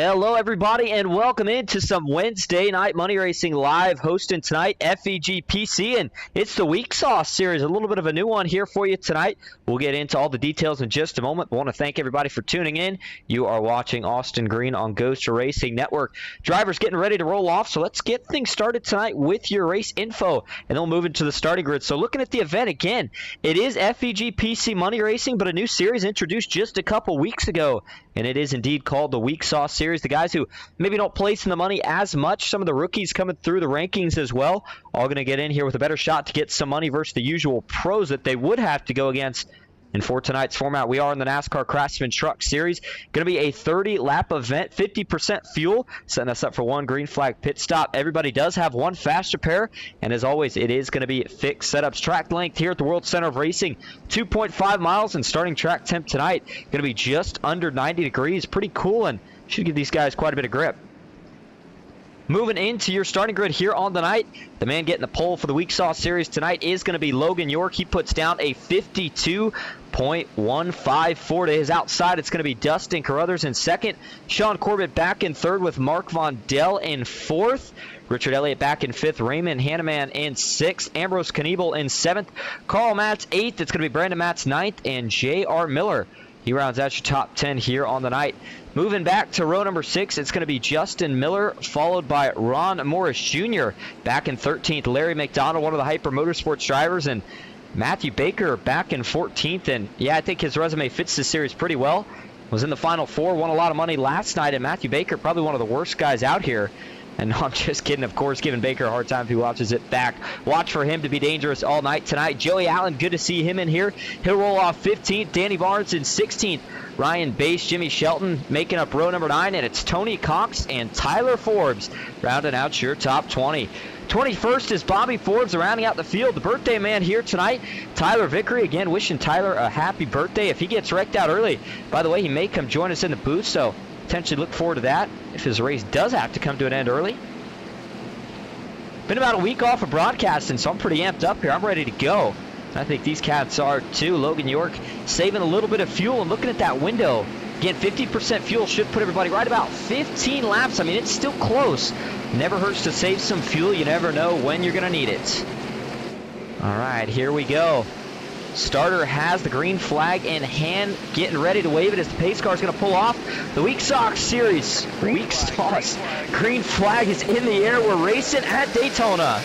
Hello, everybody, and welcome into some Wednesday Night Money Racing Live, hosting tonight FEG-PC, and it's the Week Sauce Series, a little bit of a new one here for you tonight. We'll get into all the details in just a moment. I want to thank everybody for tuning in. You are watching Austin Green on Ghost Racing Network. Drivers getting ready to roll off, so let's get things started tonight with your race info, and then we'll move into the starting grid. So looking at the event again, it is FEG-PC Money Racing, but a new series introduced just a couple weeks ago, and it is indeed called the Week Sauce Series. The guys who maybe don't place in the money as much, some of the rookies coming through the rankings as well, all going to get in here with a better shot to get some money versus the usual pros that they would have to go against. And for tonight's format, we are in the NASCAR Craftsman Truck Series. Going to be a 30-lap event, 50% fuel, setting us up for one green flag pit stop. Everybody does have one faster pair, and as always, it is going to be fixed setups. Track length here at the World Center of Racing, 2.5 miles, and starting track temp tonight, going to be just under 90 degrees. Pretty cool, and should give these guys quite a bit of grip. Moving into your starting grid here on the night, the man getting the pole for the Week Sauce Series tonight is going to be Logan York. He puts down a 52.154 to his outside. It's going to be Dustin Carruthers in second. Sean Corbett back in third with Mark Von Dell in fourth. Richard Elliott back in fifth. Raymond Hanneman in sixth. Ambrose Kniebel in seventh. Carl Matz eighth. It's going to be Brandon Matz ninth. And J.R. Miller, he rounds out your top 10 here on the night. Moving back to row number 6, it's going to be Justin Miller, followed by Ron Morris Jr. Back in 13th, Larry McDonald, one of the Hyper Motorsports drivers, and Matthew Baker back in 14th. And yeah, I think his resume fits this series pretty well. Was in the Final Four, won a lot of money last night, and Matthew Baker, probably one of the worst guys out here. And no, I'm just kidding, of course, giving Baker a hard time if he watches it back. Watch for him to be dangerous all night tonight. Joey Allen, good to see him in here. He'll roll off 15th. Danny Barnes in 16th. Ryan Bass, Jimmy Shelton making up row number 9. And it's Tony Cox and Tyler Forbes rounding out your top 20. 21st is Bobby Forbes rounding out the field. The birthday man here tonight, Tyler Vickery. Again, wishing Tyler a happy birthday. If he gets wrecked out early, by the way, he may come join us in the booth, so potentially look forward to that if his race does have to come to an end early. Been about a week off of broadcasting, so I'm pretty amped up here. I'm ready to go. I think these cats are too. Logan York saving a little bit of fuel and looking at that window. Again, 50% fuel should put everybody right about 15 laps. I mean, it's still close. Never hurts to save some fuel. You never know when you're going to need it. All right, here we go. Starter has the green flag in hand, getting ready to wave it as the pace car is going to pull off. The Week Sauce Series, Week Sauce. Green flag is in the air. We're racing at Daytona.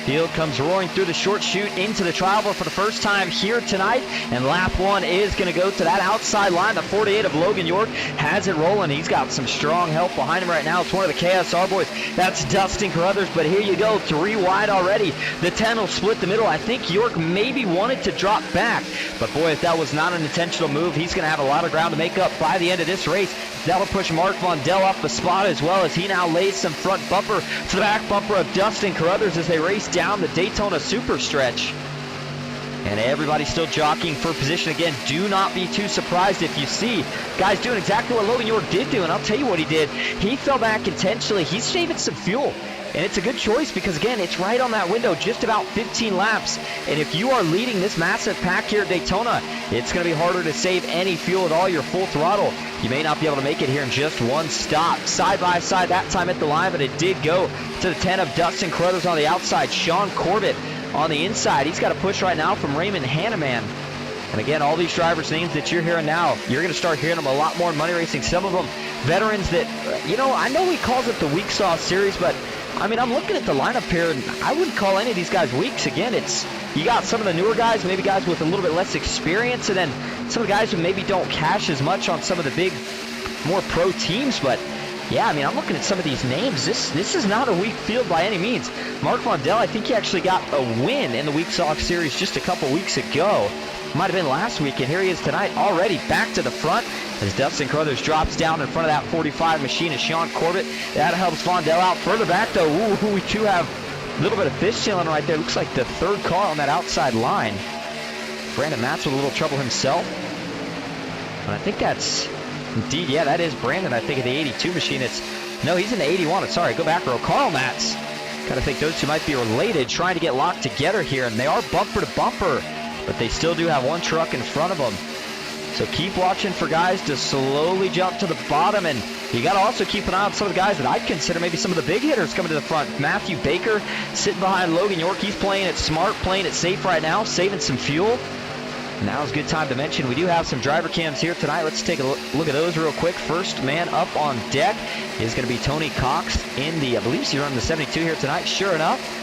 Field comes roaring through the short chute into the trial for the first time here tonight, and lap 1 is going to go to that outside line. The 48 of Logan York has it rolling. He's got some strong help behind him right now. It's one of the KSR boys. That's Dustin Carruthers, but here you go, 3 wide already. The 10 will split the middle. I think York maybe wanted to drop back, but boy, if that was not an intentional move, he's going to have a lot of ground to make up by the end of this race. That'll push Mark Von Dell off the spot as well, as he now lays some front bumper to the back bumper of Dustin Carruthers as they race down the Daytona super stretch. And everybody's still jockeying for position. Again, do not be too surprised if you see guys doing exactly what Logan York did do. And I'll tell you what he did. He fell back intentionally. He's saving some fuel. And it's a good choice because, again, it's right on that window, just about 15 laps. And if you are leading this massive pack here at Daytona, it's going to be harder to save any fuel at all. You're full throttle. You may not be able to make it here in just one stop. Side by side that time at the line, but it did go to the 10 of Dustin Carruthers on the outside. Sean Corbett on the inside. He's got a push right now from Raymond Hanneman. And again, all these drivers' names that you're hearing now, you're going to start hearing them a lot more in money racing. Some of them veterans that, you know, I know he calls it the Week Sauce Series, but I mean, I'm looking at the lineup here, and I wouldn't call any of these guys weaks. Again, you got some of the newer guys, maybe guys with a little bit less experience, and then some of the guys who maybe don't cash as much on some of the big, more pro teams. But yeah, I mean, I'm looking at some of these names. This is not a weak field by any means. Mark Mondell, I think he actually got a win in the Week Sauce Series just a couple weeks ago. Might have been last week, and here he is tonight already back to the front as Dustin Carruthers drops down in front of that 45 machine of Sean Corbett. That helps Vondell out. Further back, though, we do have a little bit of fishtailing right there. Looks like the third car on that outside line. Brandon Matz with a little trouble himself. And I think that's, indeed, yeah, that is Brandon, I think, of the 82 machine. No, he's in the 81. Sorry, go back row. Carl Matz. Kind of think those two might be related, trying to get locked together here, and they are bumper to bumper. But they still do have one truck in front of them. So keep watching for guys to slowly jump to the bottom. And you got to also keep an eye on some of the guys that I'd consider maybe some of the big hitters coming to the front. Matthew Baker sitting behind Logan York. He's playing it smart, playing it safe right now, saving some fuel. Now's a good time to mention we do have some driver cams here tonight. Let's take a look at those real quick. First man up on deck is going to be Tony Cox in the, I believe he's running the 72 here tonight. Sure enough.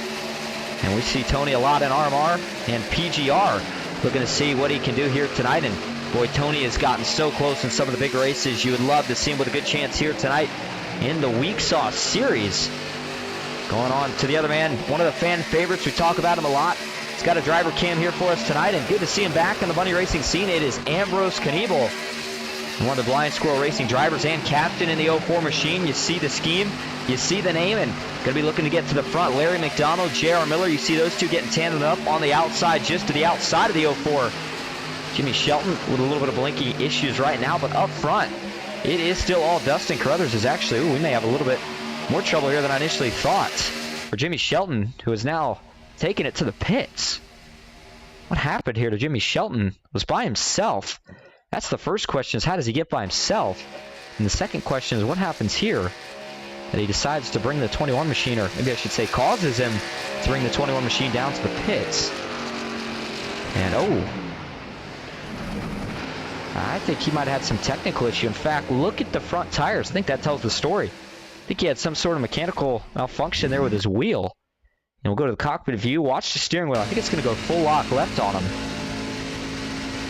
And we see Tony a lot in RMR and PGR, looking to see what he can do here tonight. And boy, Tony has gotten so close in some of the big races. You would love to see him with a good chance here tonight in the Week Sauce Series. Going on to the other man, one of the fan favorites. We talk about him a lot. He's got a driver cam here for us tonight, and good to see him back on the bunny racing scene. It is Ambrose Kniebel, one of the Blind Squirrel Racing drivers and captain in the 04 machine. You see the scheme, you see the name, and going to be looking to get to the front. Larry McDonald, J.R. Miller, you see those two getting tandem up on the outside, just to the outside of the 04. Jimmy Shelton with a little bit of blinky issues right now, but up front, it is still all Dustin Carruthers. Is actually, we may have a little bit more trouble here than I initially thought for Jimmy Shelton, who is now taking it to the pits. What happened here to Jimmy Shelton? Was by himself. That's the first question, is how does he get by himself? And the second question is what happens here that he decides to bring the 21 machine, or maybe I should say causes him to bring the 21 machine down to the pits. And I think he might have had some technical issue. In fact, look at the front tires. I think that tells the story. I think he had some sort of mechanical malfunction there with his wheel. And we'll go to the cockpit view. Watch the steering wheel. I think it's going to go full lock left on him.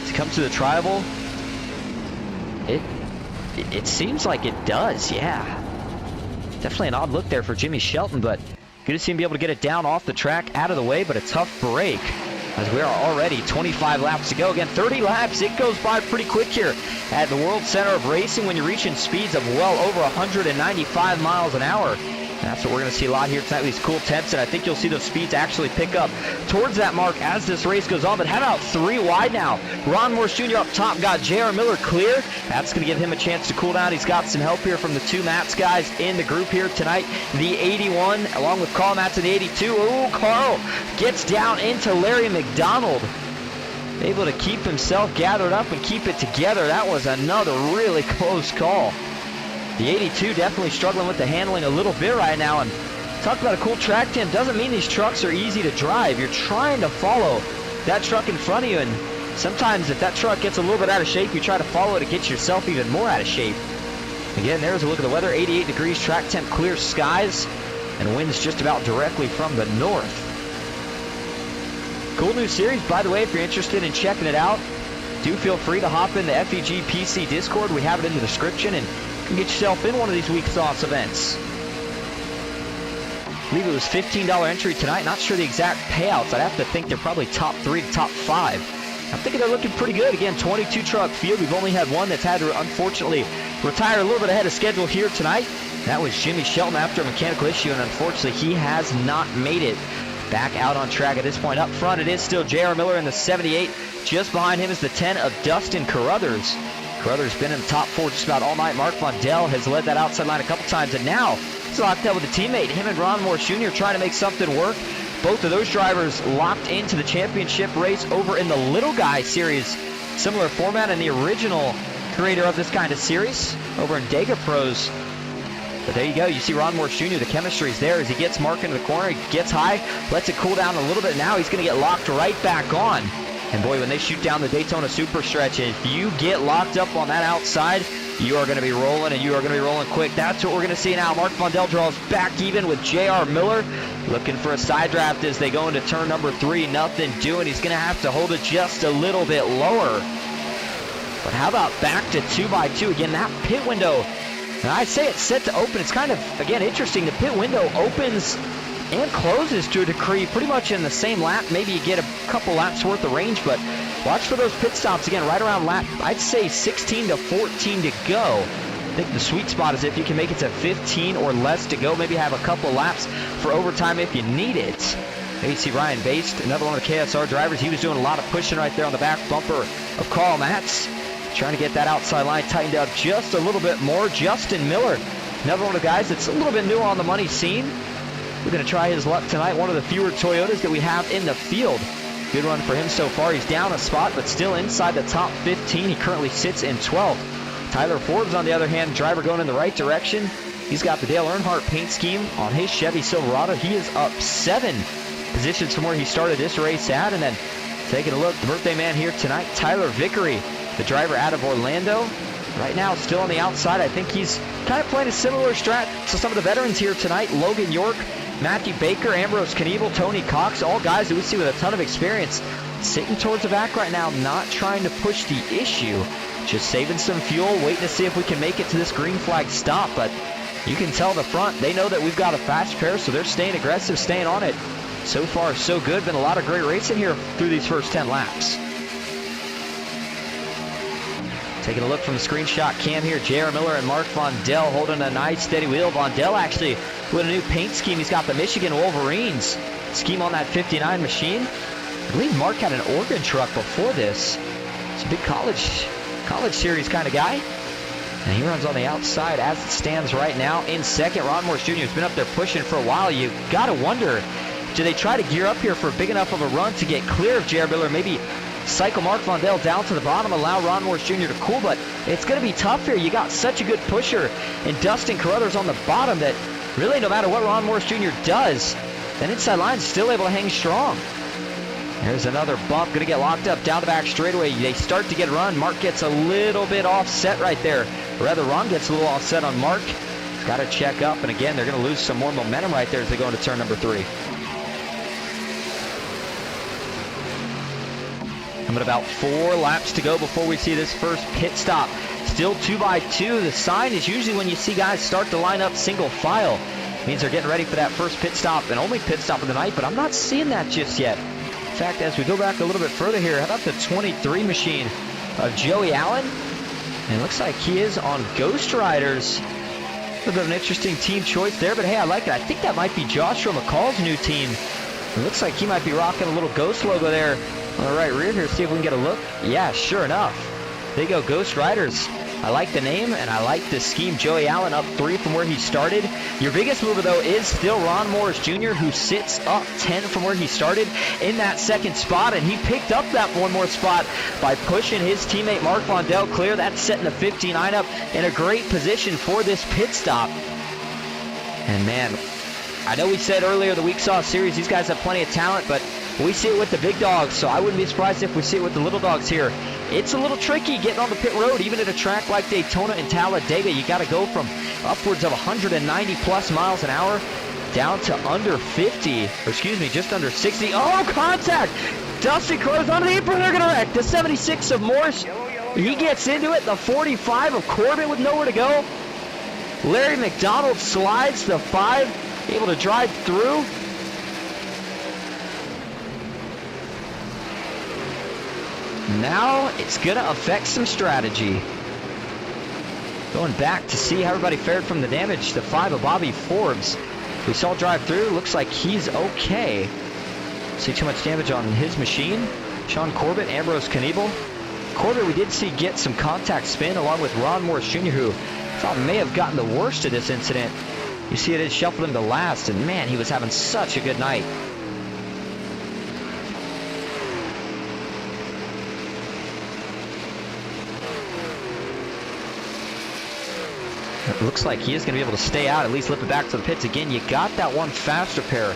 As he comes to the tribal, it seems like it does, yeah. Definitely an odd look there for Jimmy Shelton, but good to see him be able to get it down off the track, out of the way, but a tough break. As we are already 25 laps to go. Again, 30 laps. It goes by pretty quick here at the World Center of Racing when you're reaching speeds of well over 195 miles an hour. And that's what we're going to see a lot here tonight with these cool temps, and I think you'll see those speeds actually pick up towards that mark as this race goes on. But how about 3 wide now? Ron Morse Jr. up top, got J.R. Miller clear. That's going to give him a chance to cool down. He's got some help here from the 2 Mats guys in the group here tonight. The 81, along with Carl Matz in the 82. Ooh, Carl gets down into Larry McDonald. Able to keep himself gathered up and keep it together. That was another really close call. The 82 definitely struggling with the handling a little bit right now. And talk about a cool track, Tim. Doesn't mean these trucks are easy to drive. You're trying to follow that truck in front of you. And sometimes if that truck gets a little bit out of shape, you try to follow it to get yourself even more out of shape. Again, there's a look at the weather. 88 degrees, track temp, clear skies, and winds just about directly from the north. Cool new series, by the way, if you're interested in checking it out. Do feel free to hop in the FEG-PC Discord. We have it in the description, and you can get yourself in one of these Week Sauce events. I believe it was $15 entry tonight. Not sure the exact payouts. I'd have to think they're probably top 3 to top 5. I'm thinking they're looking pretty good. Again, 22 truck field. We've only had one that's had to unfortunately retire a little bit ahead of schedule here tonight. That was Jimmy Shelton after a mechanical issue, and unfortunately he has not made it back out on track at this point. Up front it is still J.R. Miller in the 78. Just behind him is the 10 of Dustin Carruthers. Carruthers been in the top 4 just about all night. Mark Vondell has led that outside line a couple times, and now he's locked up with a teammate. Him and Ron Morse Jr. trying to make something work. Both of those drivers locked into the championship race over in the Little Guy Series. Similar format and the original creator of this kind of series over in Dega Pros. But there you go. You see Ron Morse Jr., the chemistry's there as he gets Mark into the corner. He gets high, lets it cool down a little bit. Now he's going to get locked right back on. And boy, when they shoot down the Daytona Super Stretch, if you get locked up on that outside, You are going to be rolling, and you are going to be rolling quick. That's what we're going to see now. Mark Vondel draws back even with J.R. Miller. Looking for a side draft as they go into turn number 3. Nothing doing. He's going to have to hold it just a little bit lower. But how about back to 2x2? Again, that pit window, and I say it's set to open. It's kind of, again, interesting. The pit window opens and closes to a degree pretty much in the same lap. Maybe you get a couple laps worth of range, but watch for those pit stops again right around lap, I'd say 16 to 14 to go. I think the sweet spot is if you can make it to 15 or less to go, maybe have a couple laps for overtime if you need it. Maybe see Ryan Baste, another one of the KSR drivers. He was doing a lot of pushing right there on the back bumper of Carl Matz. Trying to get that outside line tightened up just a little bit more. Justin Miller, another one of the guys that's a little bit new on the money scene. We're going to try his luck tonight. One of the fewer Toyotas that we have in the field. Good run for him so far. He's down a spot, but still inside the top 15. He currently sits in 12th. Tyler Forbes, on the other hand, driver going in the right direction. He's got the Dale Earnhardt paint scheme on his Chevy Silverado. He is up 7 positions from where he started this race at. And then taking a look, the birthday man here tonight, Tyler Vickery, the driver out of Orlando. Right now, still on the outside. I think he's kind of playing a similar strat to some of the veterans here tonight. Logan York, Matthew Baker, Ambrose Knievel, Tony Cox, all guys that we see with a ton of experience. Sitting towards the back right now, not trying to push the issue. Just saving some fuel, waiting to see if we can make it to this green flag stop. But you can tell the front, they know that we've got a fast pair, so they're staying aggressive, staying on it. So far, so good. Been a lot of great racing here through these first 10 laps. Taking a look from the screenshot cam here, J.R. Miller and Mark Vondel holding a nice steady wheel. Vondel actually with a new paint scheme. He's got the Michigan Wolverines scheme on that 59 machine. I believe Mark had an Oregon truck before this. It's a big college series kind of guy. And he runs on the outside as it stands right now in second. Ron Morris Jr. has been up there pushing for a while. You got to wonder, do they try to gear up here for a big enough of a run to get clear of J.R. Miller? Maybe cycle Mark Vondel down to the bottom, allow Ron Morris Jr. to cool, but it's going to be tough here. You got such a good pusher in Dustin Carruthers on the bottom that really no matter what Ron Morris Jr. does, that inside line's still able to hang strong. There's another bump, going to get locked up down the back straightaway. They start to get run. Mark gets a little bit offset right there. Or rather, Ron gets a little offset on Mark. He's got to check up, and again, they're going to lose some more momentum right there as they go into turn number 3. Coming about 4 laps to go before we see this first pit stop. Still 2x2. The sign is usually when you see guys start to line up single file. It means they're getting ready for that first pit stop, and only pit stop of the night, but I'm not seeing that just yet. In fact, as we go back a little bit further here, how about the 23 machine of Joey Allen? And it looks like he is on Ghost Riders. A little bit of an interesting team choice there, but hey, I like it. I think that might be Joshua McCall's new team. It looks like he might be rocking a little Ghost logo there on the right rear here. See if we can get a look. Yeah, sure enough. There you go, Ghost Riders. I like the name, and I like the scheme. Joey Allen up 3 from where he started. Your biggest mover, though, is still Ron Morris Jr., who sits up 10 from where he started in that second spot, and he picked up that one more spot by pushing his teammate Mark Vondel clear. That's setting the 59 up in a great position for this pit stop. And, man, I know we said earlier the Week Sauce Series, these guys have plenty of talent, but we see it with the big dogs, so I wouldn't be surprised if we see it with the little dogs here. It's a little tricky getting on the pit road, even at a track like Daytona and Talladega. You got to go from upwards of 190 plus miles an hour down to under 50, or excuse me, just under 60. Oh, contact! Dustin Carruthers on the apron, they're going to wreck. The 76 of Morris, he gets into it. The 45 of Corbin with nowhere to go. Larry McDonald slides the 5, able to drive through. Now it's going to affect some strategy. Going back to see how everybody fared from the damage. The 5 of Bobby Forbes. We saw drive through. Looks like he's okay. See too much damage on his machine. Sean Corbett, Ambrose Knievel. Corbett we did see get some contact spin along with Ron Morris Jr., who I thought may have gotten the worst of this incident. You see it shuffled him to last, and man, he was having such a good night. It looks like he is going to be able to stay out, at least lift it back to the pits. Again, you got that one fast repair.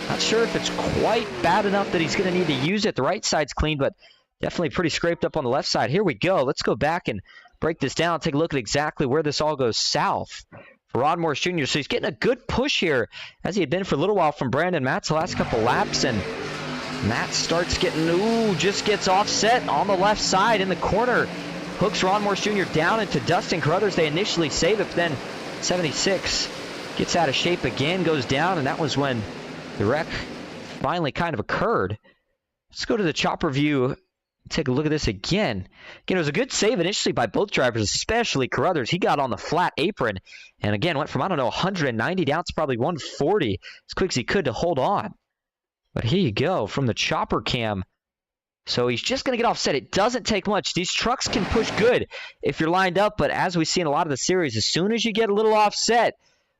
Not sure if it's quite bad enough that he's going to need to use it. The right side's clean, but definitely pretty scraped up on the left side. Here we go. Let's go back and break this down, take a look at exactly where this all goes south for Ron Morris Jr. So he's getting a good push here, as he had been for a little while from Brandon Matz the last couple laps, and Matt starts getting, just gets offset on the left side in the corner. Hooks Ron Morris Jr. down into Dustin Carruthers. They initially save it, but then 76 gets out of shape again, goes down, and that was when the wreck finally kind of occurred. Let's go to the chopper view. Take a look at this again. Again, it was a good save initially by both drivers, especially Carruthers. He got on the flat apron and again went from, 190 down to probably 140 as quick as he could to hold on. But here you go from the chopper cam. So he's just going to get offset. It doesn't take much. These trucks can push good if you're lined up, but as we see in a lot of the series, as soon as you get a little offset,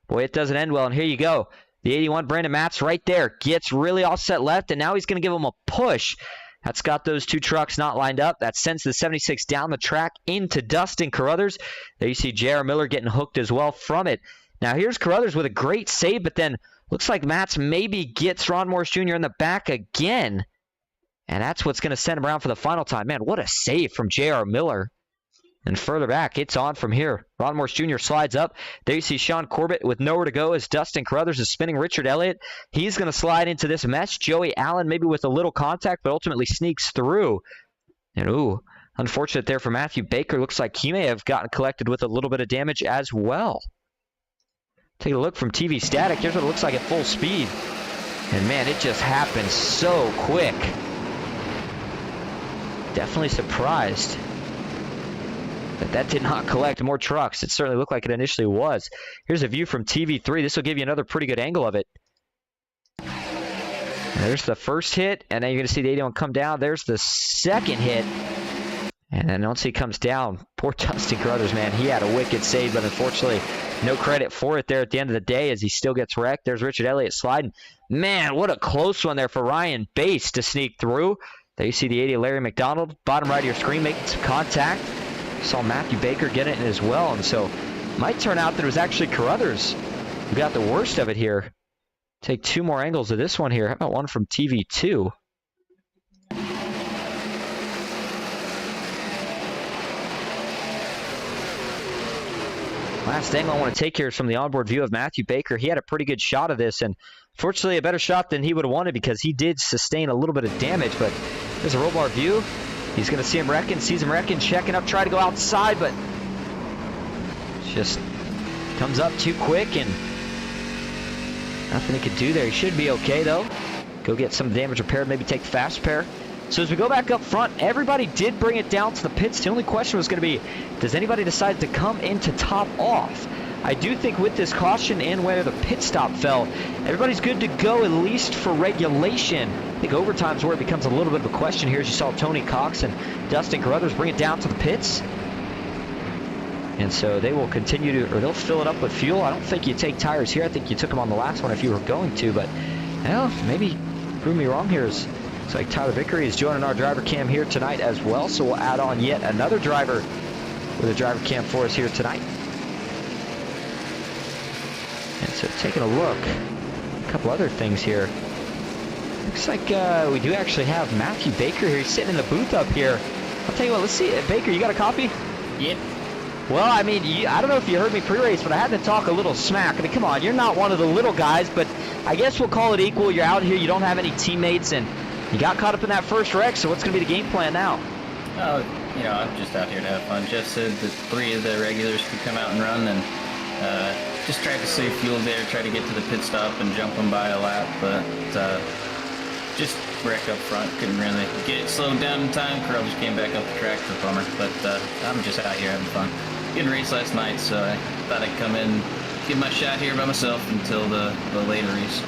boy, it doesn't end well. And here you go. The 81 Brandon Matz right there gets really offset left, and now he's going to give him a push. That's got those two trucks not lined up. That sends the 76 down the track into Dustin Carruthers. There you see J.R. Miller getting hooked as well from it. Now here's Carruthers with a great save, but then looks like Matz maybe gets Ron Morris Jr. in the back again. And that's what's going to send him around for the final time. Man, what a save from J.R. Miller. And further back, it's on from here. Ron Morris Jr. slides up. There you see Sean Corbett with nowhere to go as Dustin Carruthers is spinning Richard Elliott. He's going to slide into this mess. Joey Allen maybe with a little contact, but ultimately sneaks through. And unfortunate there for Matthew Baker. Looks like he may have gotten collected with a little bit of damage as well. Take a look from TV static. Here's what it looks like at full speed. And man, it just happened so quick. Definitely surprised that did not collect more trucks. It certainly looked like it initially was. Here's a view from TV3. This will give you another pretty good angle of it. And there's the first hit, and then you're going to see the 81 come down. There's the second hit. And then once he comes down, poor Dustin Carruthers, man, he had a wicked save, but unfortunately, no credit for it there at the end of the day as he still gets wrecked. There's Richard Elliott sliding. Man, what a close one there for Ryan Bass to sneak through. There you see the 80 Larry McDonald, bottom right of your screen, making some contact. Saw Matthew Baker get it in as well, and so might turn out that it was actually Carruthers who got the worst of it here. Take two more angles of this one here. How about one from TV2? Last angle I want to take here is from the onboard view of Matthew Baker. He had a pretty good shot of this, and fortunately a better shot than he would have wanted because he did sustain a little bit of damage, but there's a roll bar view. He's going to see him wrecking, sees him wrecking, checking up, try to go outside, but just comes up too quick and nothing he could do there. He should be okay, though. Go get some damage repaired, maybe take the fast repair. So as we go back up front, everybody did bring it down to the pits. The only question was going to be, does anybody decide to come into top off? I do think with this caution and where the pit stop fell, everybody's good to go at least for regulation. I think overtime's where it becomes a little bit of a question here as you saw Tony Cox and Dustin Carruthers bring it down to the pits. And so they will continue to, or they'll fill it up with fuel. I don't think you take tires here. I think you took them on the last one if you were going to, but well, maybe prove me wrong here. Looks like Tyler Vickery is joining our driver cam here tonight as well, so we'll add on yet another driver with a driver cam for us here tonight. And so taking a look, a couple other things here. Looks like we do actually have Matthew Baker here. He's sitting in the booth up here. I'll tell you what, let's see. Baker, you got a copy? Yep. Well, I mean, I don't know if you heard me pre-race, but I had to talk a little smack. I mean, come on, you're not one of the little guys, but I guess we'll call it equal. You're out here, you don't have any teammates, and you got caught up in that first wreck, so what's going to be the game plan now? Oh, you know, I'm just out here to have fun. Jeff said that 3 of the regulars could come out and run, and just tried to save fuel there, try to get to the pit stop and jump them by a lap, but just wreck up front. Couldn't really get it slowed down in time. Carl just came back up the track, for a bummer, but I'm just out here having fun. Didn't race last night, so I thought I'd come in, give my shot here by myself until the later race.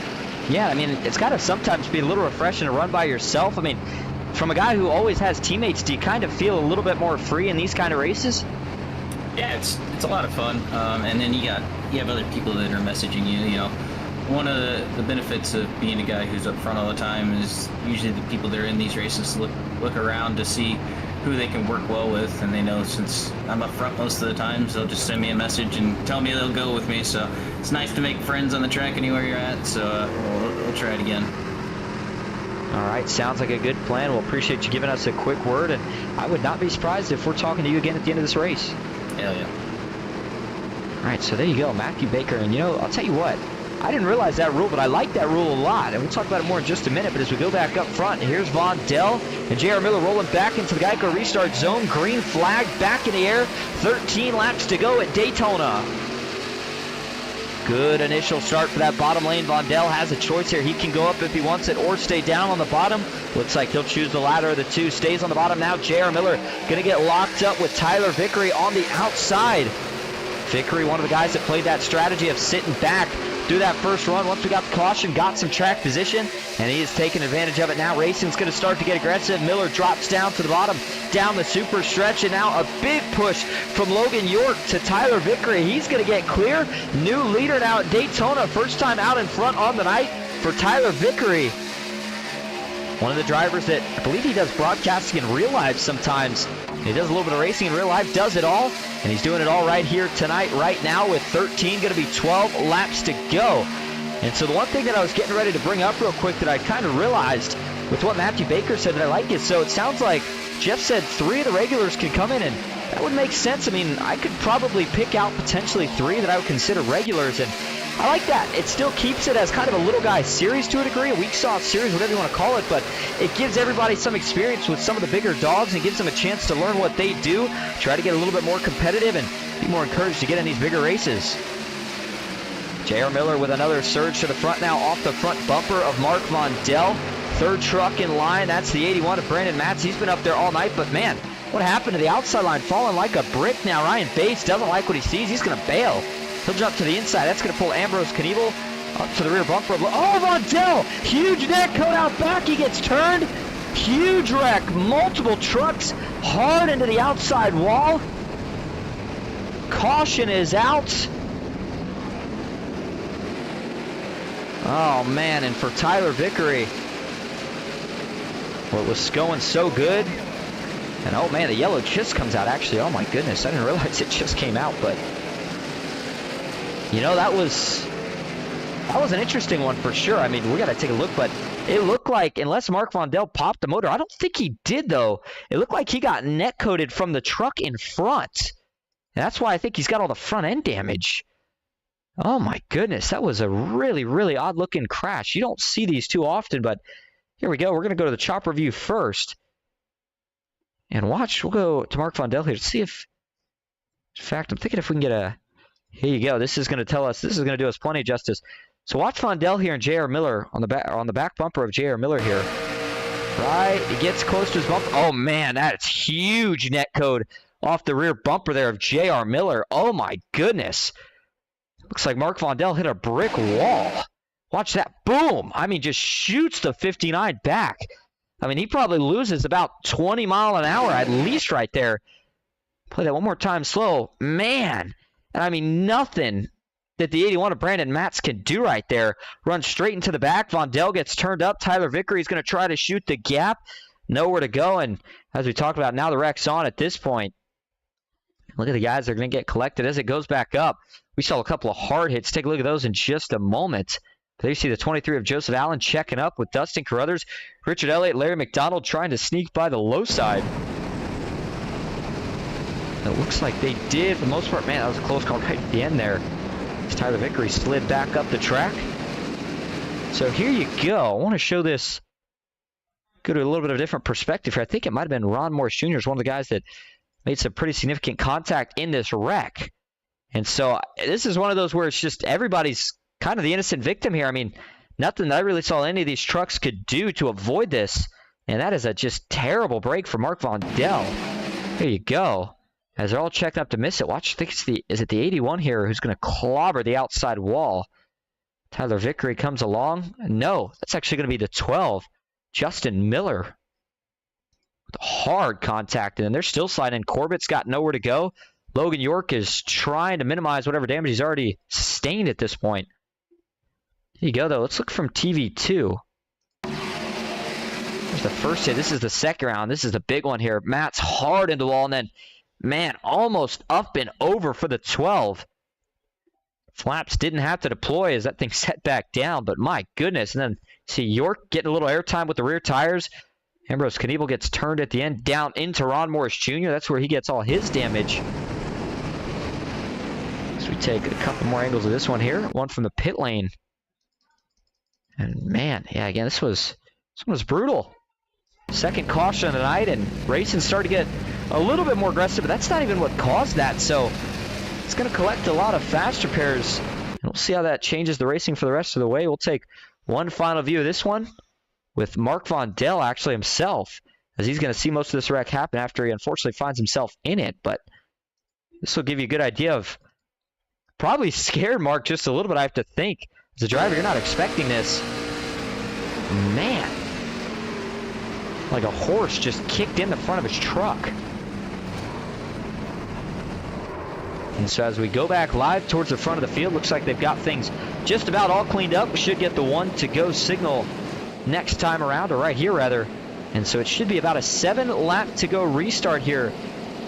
Yeah, I mean, it's got to sometimes be a little refreshing to run by yourself. I mean, from a guy who always has teammates, do you kind of feel a little bit more free in these kind of races? Yeah, it's a lot of fun, and then you have other people that are messaging you. You know, one of the benefits of being a guy who's up front all the time is usually the people that are in these races look around to see who they can work well with, and they know since I'm up front most of the times, they'll just send me a message and tell me they'll go with me. So it's nice to make friends on the track anywhere you're at. So we'll try it again. All right, sounds like a good plan. We'll appreciate you giving us a quick word, and I would not be surprised if we're talking to you again at the end of this race. Hell yeah. All right, so there you go, Matthew Baker. And, I'll tell you what, I didn't realize that rule, but I like that rule a lot. And we'll talk about it more in just a minute. But as we go back up front, here's Von Dell and J.R. Miller rolling back into the Geico restart zone. Green flag back in the air. 13 laps to go at Daytona. Good initial start for that bottom lane. Von Dell has a choice here. He can go up if he wants it or stay down on the bottom. Looks like he'll choose the latter of the two. Stays on the bottom now. J.R. Miller going to get locked up with Tyler Vickery on the outside. Vickery, one of the guys that played that strategy of sitting back through that first run. Once we got the caution, got some track position, and he is taking advantage of it now. Racing's going to start to get aggressive. Miller drops down to the bottom, down the super stretch, and now a big push from Logan York to Tyler Vickery. He's going to get clear. New leader now at Daytona. First time out in front on the night for Tyler Vickery. One of the drivers that I believe he does broadcasting in real life sometimes. He does a little bit of racing in real life, does it all, and he's doing it all right here tonight, right now, with 13, going to be 12 laps to go. And so the one thing that I was getting ready to bring up real quick that I kind of realized with what Matthew Baker said that I like is, so it sounds like Jeff said 3 of the regulars can come in, and that would make sense. I mean, I could probably pick out potentially 3 that I would consider regulars, and I like that. It still keeps it as kind of a little guy series to a degree, a week sauce series, whatever you want to call it, but it gives everybody some experience with some of the bigger dogs and gives them a chance to learn what they do, try to get a little bit more competitive and be more encouraged to get in these bigger races. J.R. Miller with another surge to the front now off the front bumper of Mark Mondell. Third truck in line, that's the 81 of Brandon Matz. He's been up there all night, but man, what happened to the outside line? Falling like a brick now. Ryan Bates doesn't like what he sees. He's going to bail. He'll jump to the inside. That's going to pull Ambrose Knievel up to the rear bumper. Oh, Mondell! Huge neck coat out back. He gets turned. Huge wreck. Multiple trucks hard into the outside wall. Caution is out. Oh, man. And for Tyler Vickery, what was going so good. And, oh, man, the yellow just comes out, actually. Oh, my goodness. I didn't realize it just came out, but that was an interesting one for sure. I mean, we got to take a look, but it looked like, unless Mark Mondell popped the motor, I don't think he did, though. It looked like he got net coated from the truck in front. And that's why I think he's got all the front end damage. Oh, my goodness. That was a really, really odd-looking crash. You don't see these too often, but here we go. We're going to go to the chop review first. And watch, we'll go to Mark Mondell here to see if, in fact, I'm thinking if we can get a, here you go. This is going to tell us, this is going to do us plenty of justice. So watch Mondell here and J.R. Miller on the back bumper of J.R. Miller here. Right, he gets close to his bumper. Oh man, that's huge net code off the rear bumper there of J.R. Miller. Oh my goodness. Looks like Mark Mondell hit a brick wall. Watch that, boom. I mean, just shoots the 59 back. I mean, he probably loses about 20 miles an hour at least right there. Play that one more time slow. Man. And I mean, nothing that the 81 of Brandon Matz can do right there. Runs straight into the back. Mondell gets turned up. Tyler Vickery is going to try to shoot the gap. Nowhere to go. And as we talked about, now the wreck's on at this point. Look at the guys that are going to get collected as it goes back up. We saw a couple of hard hits. Take a look at those in just a moment. There you see the 23 of Joseph Allen checking up with Dustin Carruthers. Richard Elliott, Larry McDonald trying to sneak by the low side. It looks like they did for the most part. Man, that was a close call right at the end there. As Tyler Vickery slid back up the track. So here you go. I want to show this, go to a little bit of a different perspective here. I think it might have been Ron Morris Jr. is one of the guys that made some pretty significant contact in this wreck. And so this is one of those where it's just everybody's kind of the innocent victim here. I mean, nothing that I really saw any of these trucks could do to avoid this. And that is a just terrible break for Mark Mondell. There you go. As they're all checked up to miss it. Watch, I think it's is it the 81 here who's going to clobber the outside wall. Tyler Vickery comes along. No, that's actually going to be the 12. Justin Miller. With hard contact. And then they're still sliding. Corbett's got nowhere to go. Logan York is trying to minimize whatever damage he's already sustained at this point. Here you go, though. Let's look from TV2. There's the first hit. This is the second round. This is the big one here. Matt's hard into the wall, and then, man, almost up and over for the 12. Flaps didn't have to deploy as that thing set back down, but my goodness. And then See York getting a little airtime with the rear tires. Ambrose Knievel gets turned at the end down into Ron Morris Jr. That's where he gets all his damage. So we take a couple more angles of this one here. One from the pit lane. And man, yeah, again, this one was brutal. Second caution of the night, and racing started to get a little bit more aggressive, but that's not even what caused that. So it's going to collect a lot of fast repairs, and we'll see how that changes the racing for the rest of the way. We'll take one final view of this one with Mark Von Dell actually himself, as he's going to see most of this wreck happen after he unfortunately finds himself in it. But this will give you a good idea of probably scared Mark just a little bit, I have to think. As a driver, you're not expecting this. Man. Like a horse just kicked in the front of his truck. And so as we go back live towards the front of the field, looks like they've got things just about all cleaned up. We should get the 1-to-go signal next time around, or right here rather. And so it should be about a 7-lap-to-go restart here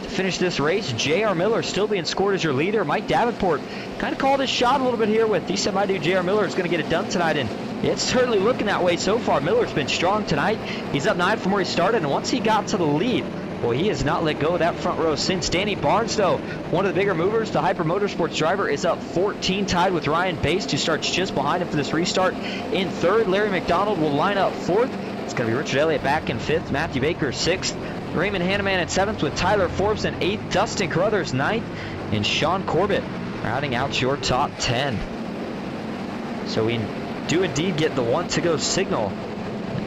to finish this race. J.R. Miller still being scored as your leader. Mike Davenport kind of called his shot a little bit here with, he said my dude J.R. Miller is going to get it done tonight, and it's certainly looking that way so far. Miller's been strong tonight. He's up 9 from where he started, and once he got to the lead, boy, he has not let go of that front row since. Danny Barnes, though, one of the bigger movers, the Hyper Motorsports driver, is up 14, tied with Ryan Baste, who starts just behind him for this restart. In third, Larry McDonald will line up fourth. It's going to be Richard Elliott back in fifth, Matthew Baker sixth, Raymond Hanneman in seventh with Tyler Forbes in eighth, Dustin Carruthers ninth, and Sean Corbett rounding out your top 10. So we do indeed get the 1-to-go signal.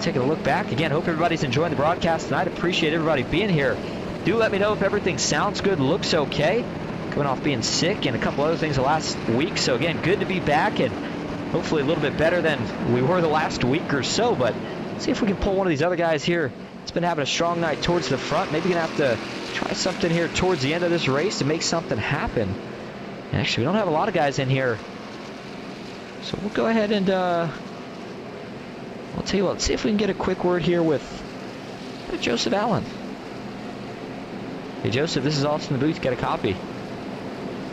Taking a look back again, hope everybody's enjoying the broadcast tonight. Appreciate everybody being here. Do let me know if everything sounds good, looks okay. Coming off being sick and a couple other things the last week, so again, good to be back and hopefully a little bit better than we were the last week or so. But let's see if we can pull one of these other guys here. It's been having a strong night towards the front. Maybe gonna have to try something here towards the end of this race to make something happen. And actually, we don't have a lot of guys in here, so we'll go ahead and I'll tell you what, let's see if we can get a quick word here with Joseph Allen. Hey Joseph, this is Austin the Booth. Got a copy.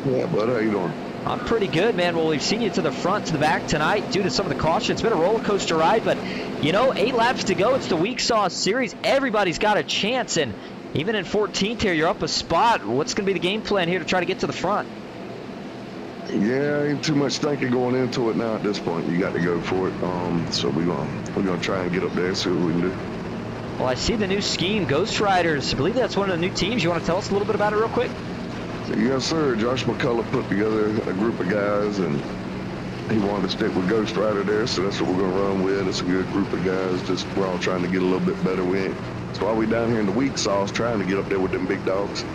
Yeah, bud, how you doing? I'm pretty good, man. Well, we've seen you to the front, to the back tonight due to some of the caution. It's been a roller coaster ride, but you know, 8 laps to go. It's the Week Sauce Series. Everybody's got a chance, and even in 14th here, you're up a spot. What's going to be the game plan here to try to get to the front? Yeah, ain't too much thinking going into it now at this point. You got to go for it. So we're gonna try and get up there and see what we can do. Well, I see the new scheme, Ghost Riders. I believe that's one of the new teams. You want to tell us a little bit about it real quick? Yes, sir. Josh McCullough put together a group of guys, and he wanted to stick with Ghost Rider there, so that's what we're gonna run with. It's a good group of guys. Just we're all trying to get a little bit better. That's why we down here in the Week Sauce trying to get up there with them big dogs.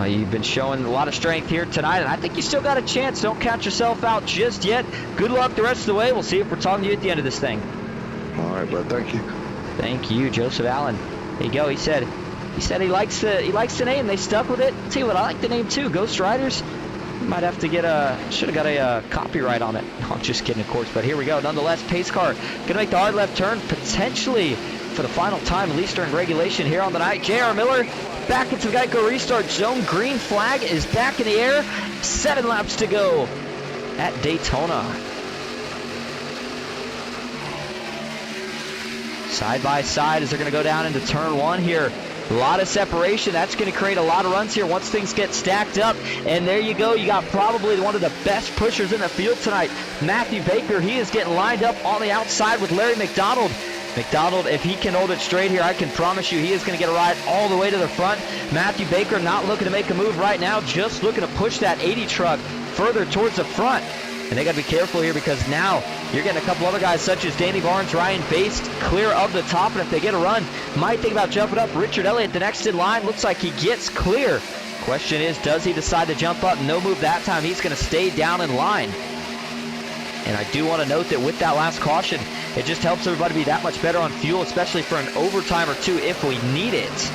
You've been showing a lot of strength here tonight, and I think you still got a chance. Don't count yourself out just yet. Good luck the rest of the way. We'll see if we're talking to you at the end of this thing. All right, bud. Thank you. Thank you, Joseph Allen. There you go. He said he likes the name. They stuck with it. Tell you what, I like the name too. Ghost Riders. Might have to get should have got a copyright on it. No, I'm just kidding, of course. But here we go. Nonetheless, pace car gonna make the hard left turn potentially for the final time, at least during regulation here on the night. J.R. Miller back into the Geico restart zone. Green flag is back in the air. 7 laps to go at Daytona. Side by side as they're going to go down into turn 1 here. A lot of separation. That's going to create a lot of runs here once things get stacked up. And there you go. You got probably one of the best pushers in the field tonight. Matthew Baker, he is getting lined up on the outside with Larry McDonald. McDonald, if he can hold it straight here, I can promise you he is going to get a ride all the way to the front. Matthew Baker not looking to make a move right now, just looking to push that 80 truck further towards the front. And they got to be careful here because now you're getting a couple other guys such as Danny Barnes, Ryan Baste clear of the top. And if they get a run, might think about jumping up. Richard Elliott, the next in line, looks like he gets clear. Question is, does he decide to jump up? No move that time. He's going to stay down in line. And I do want to note that with that last caution, it just helps everybody be that much better on fuel, especially for an overtime or two if we need it.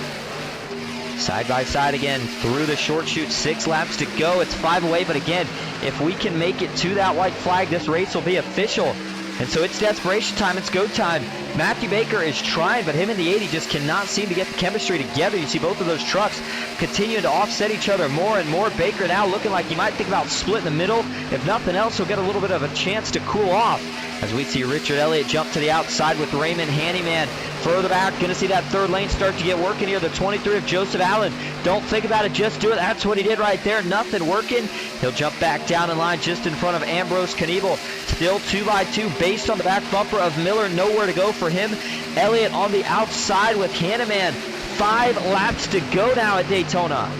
Side by side again through the short chute, 6 laps to go. It's 5 away, but again, if we can make it to that white flag, this race will be official. And so it's desperation time, it's go time. Matthew Baker is trying, but him and the 80 just cannot seem to get the chemistry together. You see both of those trucks continue to offset each other more and more. Baker now looking like he might think about split in the middle. If nothing else, he'll get a little bit of a chance to cool off. as we see Richard Elliott jump to the outside with Raymond Handyman further back. Going to see that third lane start to get working here. The 23 of Joseph Allen. Don't think about it, just do it. That's what he did right there. Nothing working. He'll jump back down in line just in front of Ambrose Kniebel. Still 2x2 based on the back bumper of Miller. Nowhere to go for him. Elliott on the outside with Handyman. 5 laps to go now at Daytona.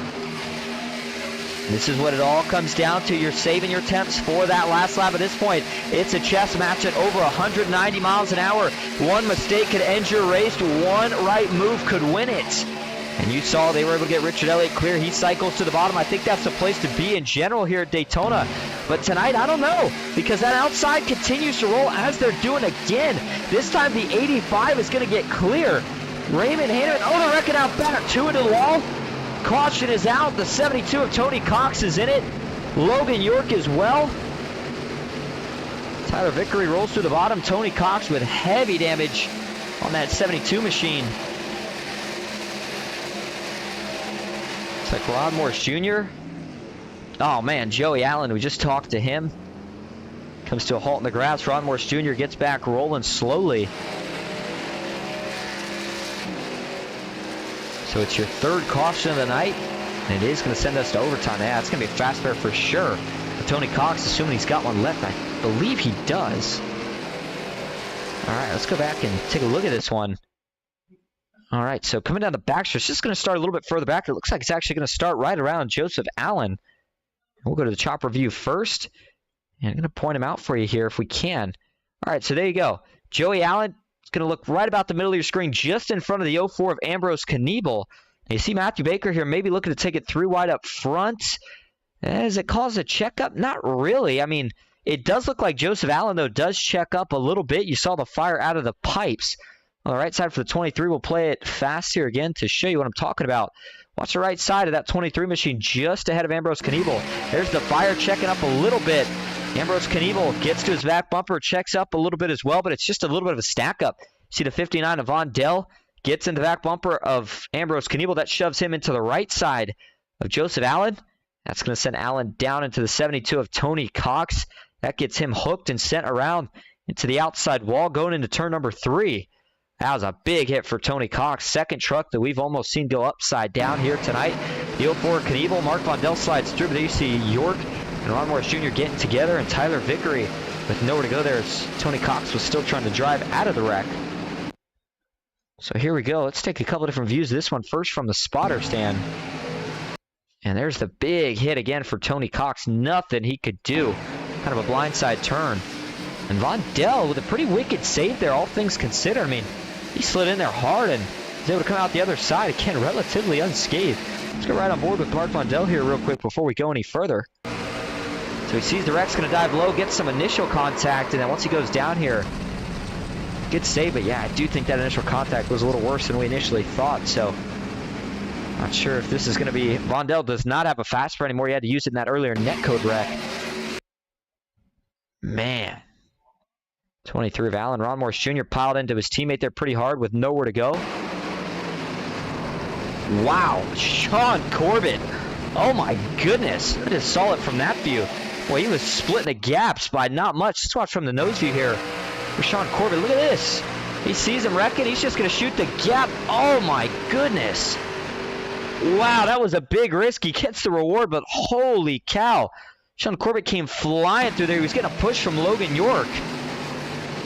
This is what it all comes down to. You're saving your temps for that last lap. At this point, it's a chess match at over 190 miles an hour. One mistake could end your race. One right move could win it. And you saw they were able to get Richard Elliott clear. He cycles to the bottom. I think that's the place to be in general here at Daytona. But tonight, I don't know, because that outside continues to roll as they're doing again. This time, the 85 is going to get clear. Raymond Hanneman, they're wrecking out back. 2 into the wall. Caution is out. The 72 of Tony Cox is in it. Logan York as well. Tyler Vickery rolls through the bottom. Tony Cox with heavy damage on that 72 machine. It's like Ron Morris Jr. Oh man, Joey Allen, we just talked to him. Comes to a halt in the grass. Ron Morris Jr. gets back rolling slowly. So it's your third caution of the night, and it is going to send us to overtime. Yeah, it's going to be a fast pair for sure. But Tony Cox, assuming he's got one left, I believe he does. All right, let's go back and take a look at this one. All right, so coming down the backstretch, it's just going to start a little bit further back. It looks like it's actually going to start right around Joseph Allen. We'll go to the chopper view first, and I'm going to point him out for you here if we can. All right, so there you go. Joey Allen. It's going to look right about the middle of your screen, just in front of the 04 of Ambrose Kniebel. You see Matthew Baker here maybe looking to take it 3 wide up front. Does it cause a checkup? Not really. I mean, it does look like Joseph Allen, though, does check up a little bit. You saw the fire out of the pipes. On the right side for the 23, we'll play it fast here again to show you what I'm talking about. Watch the right side of that 23 machine just ahead of Ambrose Kniebel. There's the fire checking up a little bit. Ambrose Kniebel gets to his back bumper, checks up a little bit as well, but it's just a little bit of a stack up. See the 59 of Von Dell gets into the back bumper of Ambrose Kniebel. That shoves him into the right side of Joseph Allen. That's going to send Allen down into the 72 of Tony Cox. That gets him hooked and sent around into the outside wall going into turn number 3. That was a big hit for Tony Cox. Second truck that we've almost seen go upside down here tonight. The 04 Kniebel, Mark Von Dell slides through, but there you see York and Ron Morris Jr. getting together, and Tyler Vickery with nowhere to go there as Tony Cox was still trying to drive out of the wreck. So here we go. Let's take a couple different views of this one. First from the spotter stand. And there's the big hit again for Tony Cox. Nothing he could do. Kind of a blindside turn. And Von Dell with a pretty wicked save there, all things considered. I mean, he slid in there hard and was able to come out the other side, again, relatively unscathed. Let's go right on board with Mark Von Dell here real quick before we go any further. So he sees the wreck's going to dive low, gets some initial contact, and then once he goes down here, good save, but yeah, I do think that initial contact was a little worse than we initially thought, so not sure if this is going to be... Von Dell does not have a fast spur anymore. He had to use it in that earlier netcode wreck. Man. 23 of Allen. Ron Morris Jr. piled into his teammate there pretty hard with nowhere to go. Wow. Sean Corbett. Oh my goodness. I just saw it from that view. Well, he was splitting the gaps by not much. Let's watch from the nose view here. For Sean Corbett, look at this. He sees him wrecking. He's just going to shoot the gap. Oh my goodness. Wow, that was a big risk. He gets the reward, but holy cow. Sean Corbett came flying through there. He was getting a push from Logan York.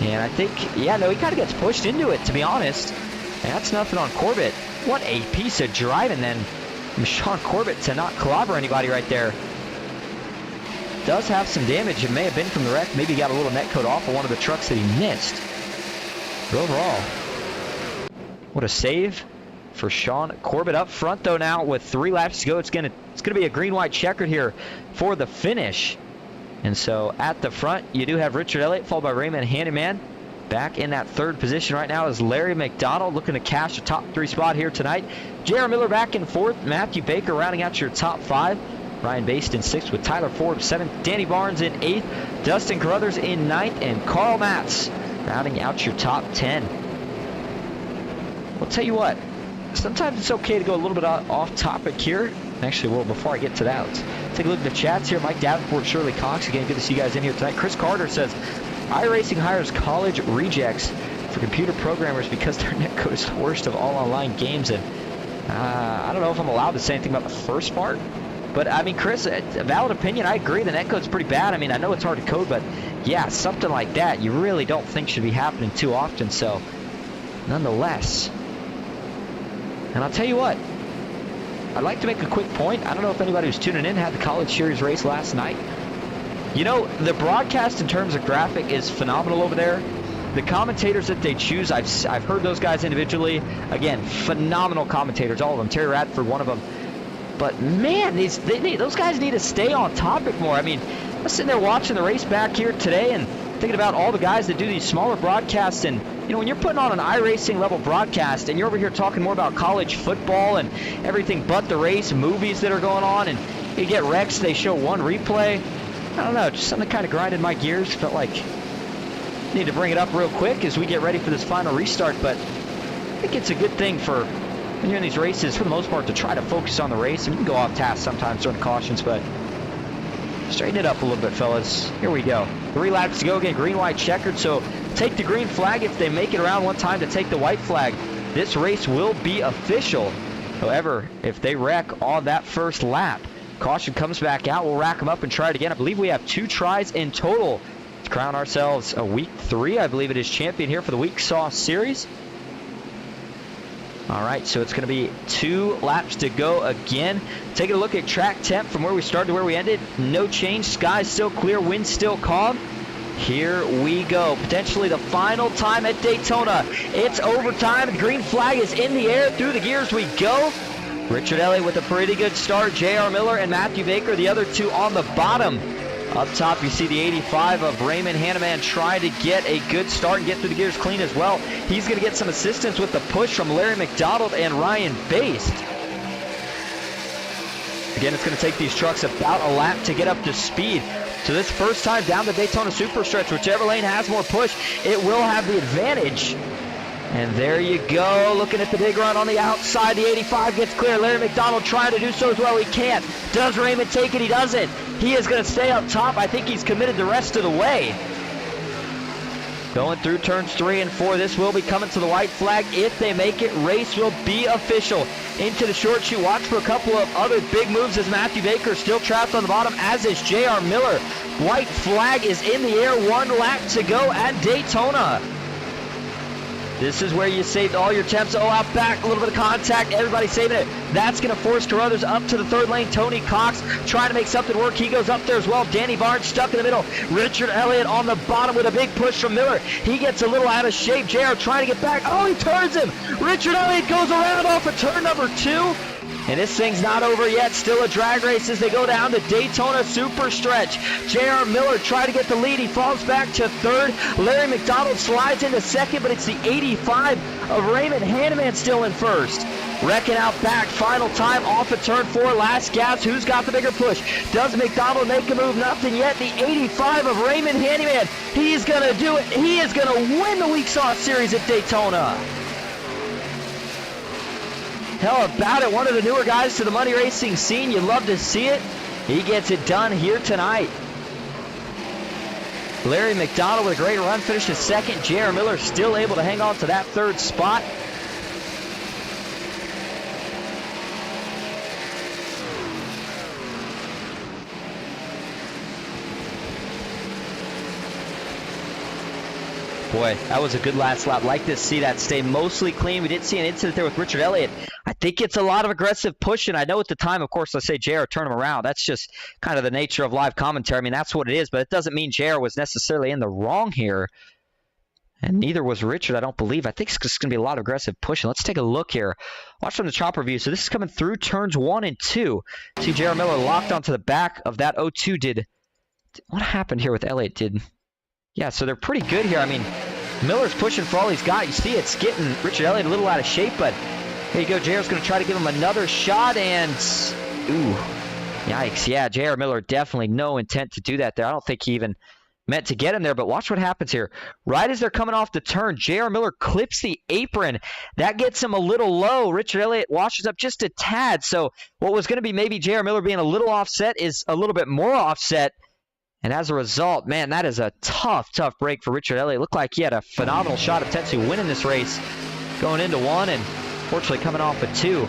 And I think, yeah, no, he kind of gets pushed into it, to be honest. And that's nothing on Corbett. What a piece of driving then from Sean Corbett to not clobber anybody right there. Does have some damage. It may have been from the wreck. Maybe he got a little netcode off of one of the trucks that he missed. But overall, what a save for Sean Corbett. Up front, though, now with 3 laps to go. It's gonna be a green-white checkered here for the finish. And so at the front, you do have Richard Elliott, followed by Raymond Handyman. Back in that 3rd position right now is Larry McDonald, looking to cash a top 3 spot here tonight. J.R. Miller back in 4th. Matthew Baker rounding out your top 5. Ryan Baste in 6th with Tyler Forbes 7th. Danny Barnes in 8th. Dustin Carruthers in 9th. And Carl Matz rounding out your top 10. I'll tell you what. Sometimes it's okay to go a little bit off topic here. Actually, well, before I get to that, let's take a look at the chats here. Mike Davenport, Shirley Cox. Again, good to see you guys in here tonight. Chris Carter says, iRacing hires college rejects for computer programmers because their netcode is the worst of all online games. And I don't know if I'm allowed to say anything about the first part. But, I mean, Chris, a valid opinion. I agree. The netcode's pretty bad. I mean, I know it's hard to code, but, yeah, something like that you really don't think should be happening too often. So, nonetheless. And I'll tell you what. I'd like to make a quick point. I don't know if anybody who's tuning in had the College Series race last night. You know, the broadcast in terms of graphic is phenomenal over there. The commentators that they choose, I've heard those guys individually. Again, phenomenal commentators, all of them. Terry Radford, one of them. But, man, those guys need to stay on topic more. I mean, I was sitting there watching the race back here today and thinking about all the guys that do these smaller broadcasts. And, you know, when you're putting on an iRacing level broadcast and you're over here talking more about college football and everything but the race, movies that are going on, and you get wrecks, they show one replay. I don't know, just something kind of grinded my gears. Felt like I need to bring it up real quick as we get ready for this final restart. But I think it's a good thing for when you're in these races, for the most part, to try to focus on the race. And you can go off task sometimes during cautions, but straighten it up a little bit, fellas. Here we go. 3 laps to go again, green, white, checkered. So take the green flag if they make it around one time to take the white flag. This race will be official. However, if they wreck on that first lap, caution comes back out. We'll rack them up and try it again. I believe we have 2 tries in total to crown ourselves a Week 3, I believe it is, champion here for the Week Sauce Series. All right, so it's going to be 2 laps to go again. Taking a look at track temp from where we started to where we ended. No change. Sky's still clear. Wind still calm. Here we go. Potentially the final time at Daytona. It's overtime. The green flag is in the air. Through the gears we go. Richard Elliott with a pretty good start. J.R. Miller and Matthew Baker, the other 2 on the bottom. Up top, you see the 85 of Raymond Hanneman trying to get a good start and get through the gears clean as well. He's going to get some assistance with the push from Larry McDonald and Ryan Baste. Again, it's going to take these trucks about a lap to get up to speed. So this first time down the Daytona Superstretch, whichever lane has more push, it will have the advantage. And there you go, looking at the big run on the outside. The 85 gets clear. Larry McDonald trying to do so as well. He can't. Does Raymond take it? He doesn't. He is going to stay up top. I think he's committed the rest of the way. Going through turns 3 and 4. This will be coming to the white flag. If they make it, race will be official. Into the short chute. Watch for a couple of other big moves as Matthew Baker still trapped on the bottom, as is J.R. Miller. White flag is in the air. 1 lap to go at Daytona. This is where you saved all your temps. Oh, out back, a little bit of contact. Everybody saving it. That's going to force Carruthers up to the 3rd lane. Tony Cox trying to make something work. He goes up there as well. Danny Barnes stuck in the middle. Richard Elliott on the bottom with a big push from Miller. He gets a little out of shape. JR trying to get back. Oh, he turns him. Richard Elliott goes around off of turn number 2. And this thing's not over yet. Still a drag race as they go down the Daytona Superstretch. J.R. Miller trying to get the lead. He falls back to 3rd. Larry McDonald slides into 2nd, but it's the 85 of Raymond Hanneman still in 1st. Wrecking out back. Final time off of turn 4. Last gas. Who's got the bigger push? Does McDonald make a move? Nothing yet. The 85 of Raymond Hanneman. He's going to do it. He is going to win the Week Sauce Series at Daytona. How about it? One of the newer guys to the money racing scene. You love to see it. He gets it done here tonight. Larry McDonald with a great run, finishes 2nd. J.R. Miller still able to hang on to that 3rd spot. Boy, that was a good last lap. Like to see that stay mostly clean. We did see an incident there with Richard Elliott. I think it's a lot of aggressive pushing. I know at the time, of course, let's say JR turn him around. That's just kind of the nature of live commentary. I mean, that's what it is, but it doesn't mean JR was necessarily in the wrong here. And neither was Richard, I don't believe. I think it's just going to be a lot of aggressive pushing. Let's take a look here. Watch from the chopper view. So this is coming through turns 1 and 2. See J.R. Miller locked onto the back of that 02. What happened here with Elliott? Yeah, so they're pretty good here. I mean, Miller's pushing for all he's got. You see it's getting Richard Elliott a little out of shape, but here you go. JR's going to try to give him another shot, and ooh, yikes. Yeah, J.R. Miller definitely no intent to do that there. I don't think he even meant to get him there, but watch what happens here. Right as they're coming off the turn, J.R. Miller clips the apron. That gets him a little low. Richard Elliott washes up just a tad, so what was going to be maybe J.R. Miller being a little offset is a little bit more offset. And as a result, man, that is a tough break for Richard Elliott. Looked like he had a phenomenal shot at potentially winning this race going into 1, and fortunately coming off a 2.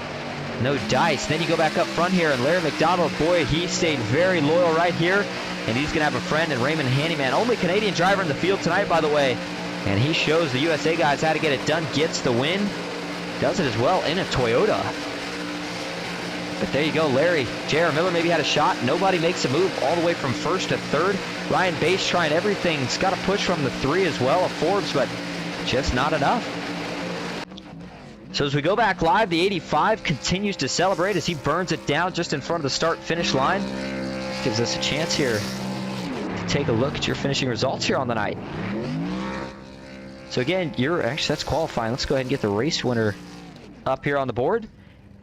No dice. Then you go back up front here, and Larry McDonald, boy, he stayed very loyal right here, and he's going to have a friend in Raymond Handyman. Only Canadian driver in the field tonight, by the way, and he shows the USA guys how to get it done, gets the win, does it as well in a Toyota. But there you go, Larry. J.R. Miller maybe had a shot. Nobody makes a move all the way from first to third. Ryan Bass trying everything. He's got a push from the 3 as well of Forbes, but just not enough. So as we go back live, the 85 continues to celebrate as he burns it down just in front of the start-finish line. Gives us a chance here to take a look at your finishing results here on the night. So again, actually, that's qualifying. Let's go ahead and get the race winner up here on the board.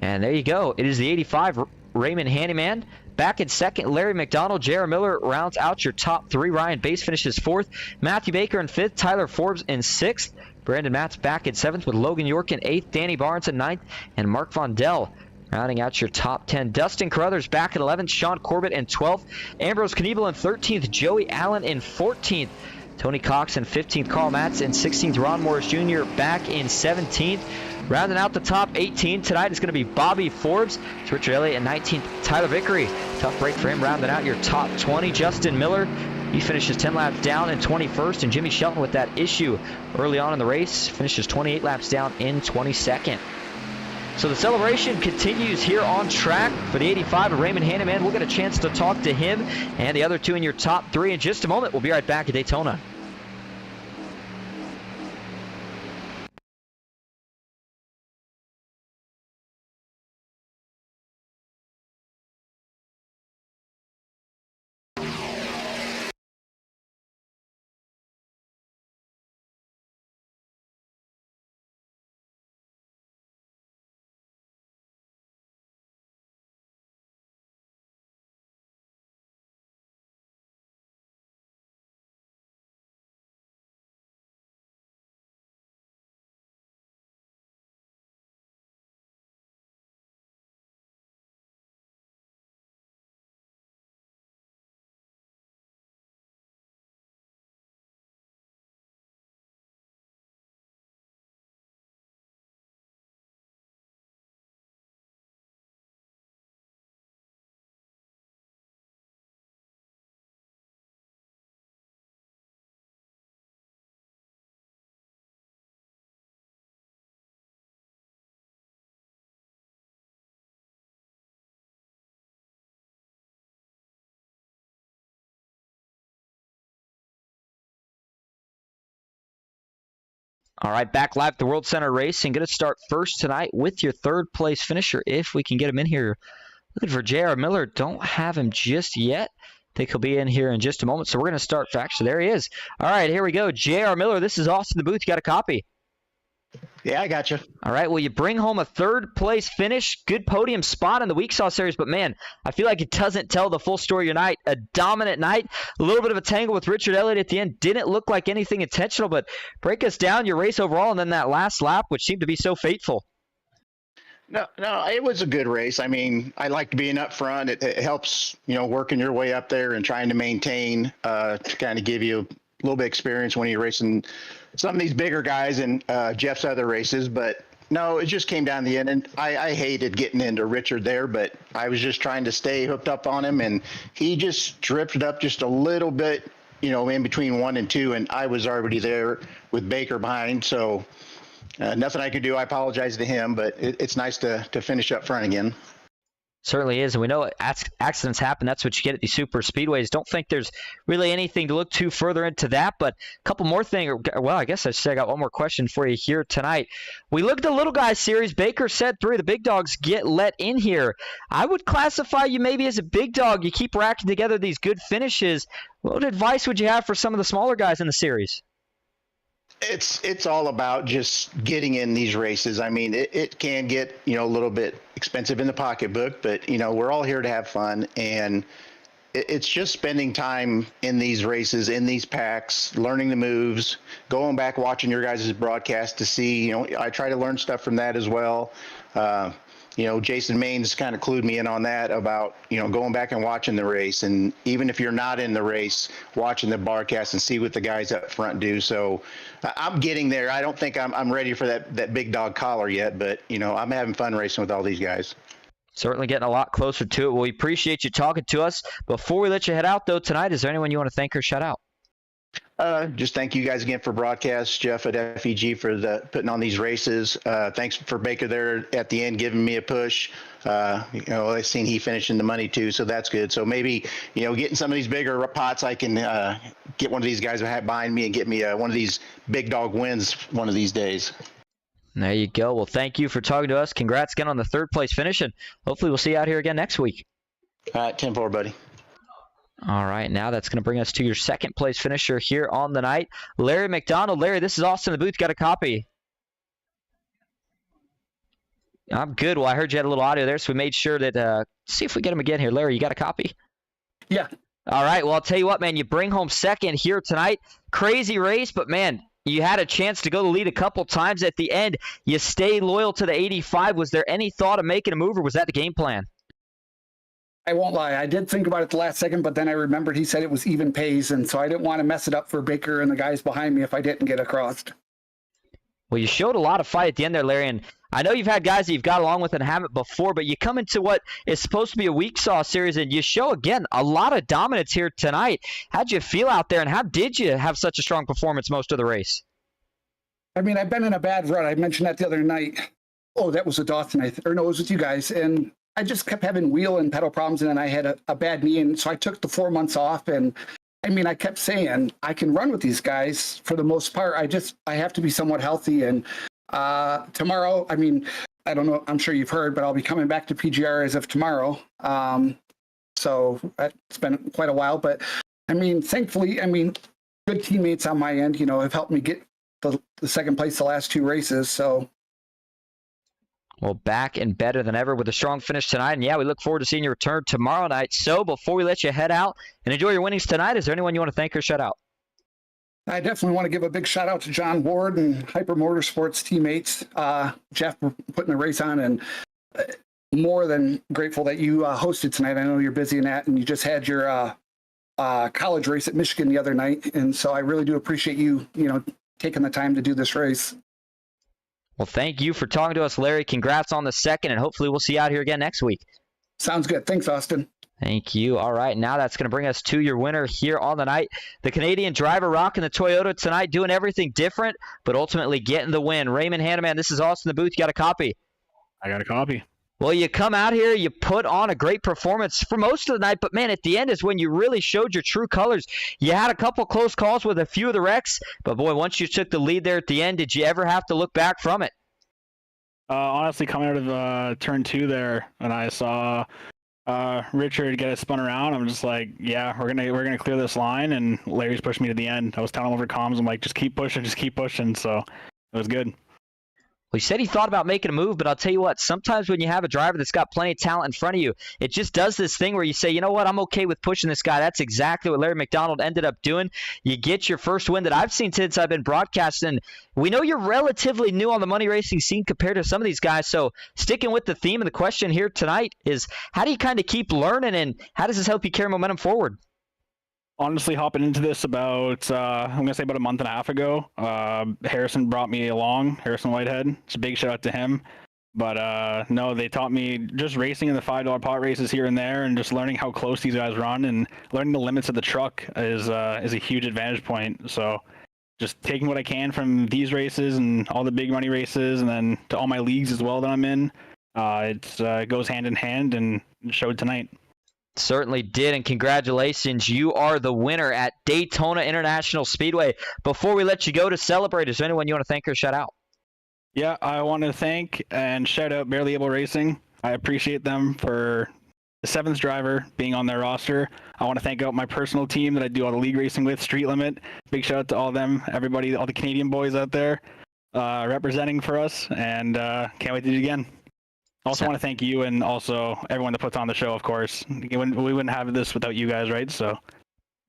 And there you go. It is the 85, Raymond Handyman. Back in second, Larry McDonald. J.R. Miller rounds out your top 3. Ryan Bass finishes 4th. Matthew Baker in 5th. Tyler Forbes in 6th. Brandon Matt's back in 7th with Logan York in 8th. Danny Barnes in 9th. And Mark Vondell rounding out your top 10. Dustin Carruthers back in 11th. Sean Corbett in 12th. Ambrose Kniebel in 13th. Joey Allen in 14th. Tony Cox in 15th. Carl Matz in 16th. Ron Morris Jr. back in 17th. Rounding out the top 18 tonight is going to be Bobby Forbes. It's Richard Elliott in 19th. Tyler Vickery, tough break for him, rounding out your top 20. Justin Miller, he finishes 10 laps down in 21st. And Jimmy Shelton with that issue early on in the race finishes 28 laps down in 22nd. So the celebration continues here on track for the 85 of Raymond Handyman. We'll get a chance to talk to him and the other 2 in your top 3 in just a moment. We'll be right back at Daytona. All right, back live at the World Center Racing. Going to start first tonight with your 3rd place finisher, if we can get him in here. Looking for J.R. Miller. Don't have him just yet. Think he'll be in here in just a moment. So we're going to start. Actually, there he is. All right, here we go. J.R. Miller, this is Austin the booth. You got a copy? Yeah, I got you. All right, well, you bring home a 3rd place finish. Good podium spot in the Week Saw Series. But, man, I feel like it doesn't tell the full story of your night. A dominant night. A little bit of a tangle with Richard Elliott at the end. Didn't look like anything intentional. But break us down your race overall and then that last lap, which seemed to be so fateful. No, it was a good race. I mean, I like being up front. It helps, working your way up there and trying to maintain to kind of give you a little bit of experience when you're racing some of these bigger guys in Jeff's other races. But no, it just came down to the end. And I hated getting into Richard there, but I was just trying to stay hooked up on him. And he just drifted up just a little bit, in between 1 and 2. And I was already there with Baker behind. So nothing I could do. I apologize to him, but it's nice to finish up front again. Certainly is, and we know accidents happen. That's what you get at these super speedways. Don't think there's really anything to look too further into that, but a couple more things. Well, I guess I got one more question for you here tonight. We looked at the Little Guys Series. Baker said 3 of the big dogs get let in here. I would classify you maybe as a big dog. You keep racking together these good finishes. What advice would you have for some of the smaller guys in the series? It's all about just getting in these races. I mean, it can get, a little bit expensive in the pocketbook, but, we're all here to have fun. And it's just spending time in these races, in these packs, learning the moves, going back, watching your guys' broadcast to see, I try to learn stuff from that as well. Jason Maines kind of clued me in on that about, going back and watching the race. And even if you're not in the race, watching the broadcast and see what the guys up front do. So I'm getting there. I don't think I'm ready for that big dog collar yet, but, I'm having fun racing with all these guys. Certainly getting a lot closer to it. Well, we appreciate you talking to us. Before we let you head out, though, tonight, is there anyone you want to thank or shout out? Just thank you guys again for broadcast, Jeff at FEG for putting on these races. Thanks for Baker there at the end, giving me a push. I've seen he finishing the money too, so that's good. So maybe, getting some of these bigger pots, I can get one of these guys behind me and get me one of these big dog wins one of these days. There you go. Well, thank you for talking to us. Congrats again on the third place finish, and hopefully we'll see you out here again next week. All right, 10-4, buddy. All right, now that's going to bring us to your second place finisher here on the night, Larry McDonald. Larry, this is Austin in the booth. Got a copy? I'm good. Well, I heard you had a little audio there, so we made sure that see if we get him again here. Larry, you got a copy? Yeah. All right, well, I'll tell you what, man, you bring home second here tonight. Crazy race, but, man, you had a chance to go to lead a couple times at the end. You stayed loyal to the 85. Was there any thought of making a move, or was that the game plan? I won't lie. I did think about it the last second, but then I remembered he said it was even pace, and so I didn't want to mess it up for Baker and the guys behind me if I didn't get across. Well, you showed a lot of fight at the end there, Larry, and I know you've had guys that you've got along with and haven't before, but you come into what is supposed to be a weak sauce series, and you show, again, a lot of dominance here tonight. How'd you feel out there, and how did you have such a strong performance most of the race? I mean, I've been in a bad rut. I mentioned that the other night. Oh, that was with Dawson, or no, it was with you guys, and I just kept having wheel and pedal problems, and then I had a bad knee, and so I took the 4 months off, and I kept saying I can run with these guys for the most part. I have to be somewhat healthy, and tomorrow, I don't know, I'm sure you've heard, but I'll be coming back to PGR as of tomorrow. So it's been quite a while, but thankfully, good teammates on my end, have helped me get the second place the last two races, so. Well, back and better than ever with a strong finish tonight. And, yeah, we look forward to seeing you return tomorrow night. So before we let you head out and enjoy your winnings tonight, is there anyone you want to thank or shout out? I definitely want to give a big shout out to John Ward and Hyper Motorsports teammates. Jeff, for putting the race on, and more than grateful that you hosted tonight. I know you're busy in that, and you just had your college race at Michigan the other night. And so I really do appreciate you, taking the time to do this race. Well, thank you for talking to us, Larry. Congrats on the second, and hopefully we'll see you out here again next week. Sounds good. Thanks, Austin. Thank you. All right, now that's going to bring us to your winner here on the night. The Canadian driver rocking the Toyota tonight, doing everything different, but ultimately getting the win. Raymond Hanneman, this is Austin in the booth. You got a copy? I got a copy. Well, you come out here, you put on a great performance for most of the night, but, man, at the end is when you really showed your true colors. You had a couple close calls with a few of the wrecks, but, boy, once you took the lead there at the end, did you ever have to look back from it? Honestly, coming out of turn 2 there, and I saw Richard get it spun around, I'm just like, yeah, we're gonna clear this line, and Larry's pushed me to the end. I was telling him over comms, I'm like, just keep pushing, so it was good. Well, he said he thought about making a move, but I'll tell you what, sometimes when you have a driver that's got plenty of talent in front of you, it just does this thing where you say, you know what, I'm okay with pushing this guy. That's exactly what Larry McDonald ended up doing. You get your first win that I've seen since I've been broadcasting. We know you're relatively new on the money racing scene compared to some of these guys, so sticking with the theme, and the question here tonight is, how do you kind of keep learning, and how does this help you carry momentum forward? Honestly, hopping into this about a month and a half ago, Harrison brought me along, Harrison Whitehead. It's a big shout out to him. But no, they taught me just racing in the $5 pot races here and there, and just learning how close these guys run, and learning the limits of the truck is a huge advantage point. So just taking what I can from these races and all the big money races, and then to all my leagues as well that I'm in, it goes hand in hand, and it showed tonight. Certainly did, and congratulations. You are the winner at Daytona International Speedway. Before we let you go to celebrate, is there anyone you want to thank or shout out? Yeah, I want to thank and shout out Barely Able Racing. I appreciate them for the 7th driver being on their roster. I want to thank out my personal team that I do all the league racing with, Street Limit. Big shout out to all of them, everybody, all the Canadian boys out there representing for us, and can't wait to do it again. Also want to thank you, and also everyone that puts on the show, of course. We wouldn't have this without you guys, right? So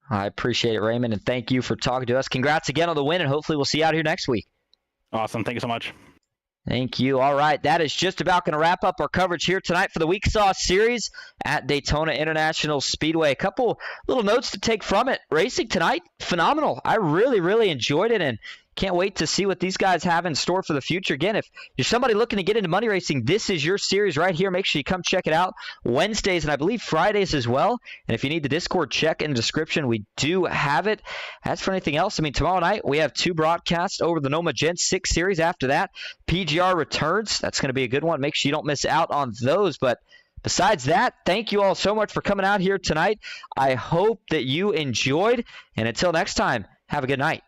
I appreciate it, Raymond, and thank you for talking to us. Congrats again on the win, and hopefully we'll see you out here next week. Awesome. Thank you so much. Thank you. All right, that is just about going to wrap up our coverage here tonight for the Week Sauce Series at Daytona International Speedway. A couple little notes to take from it. Racing tonight, phenomenal. I really enjoyed it and can't wait to see what these guys have in store for the future. Again, if you're somebody looking to get into money racing, this is your series right here. Make sure you come check it out Wednesdays and I believe Fridays as well. And if you need the Discord, check in the description. We do have it. As for anything else, I mean, tomorrow night we have 2 broadcasts over the NOMA Gen 6 series. After that, PGR returns. That's going to be a good one. Make sure you don't miss out on those. But besides that, thank you all so much for coming out here tonight. I hope that you enjoyed. And until next time, have a good night.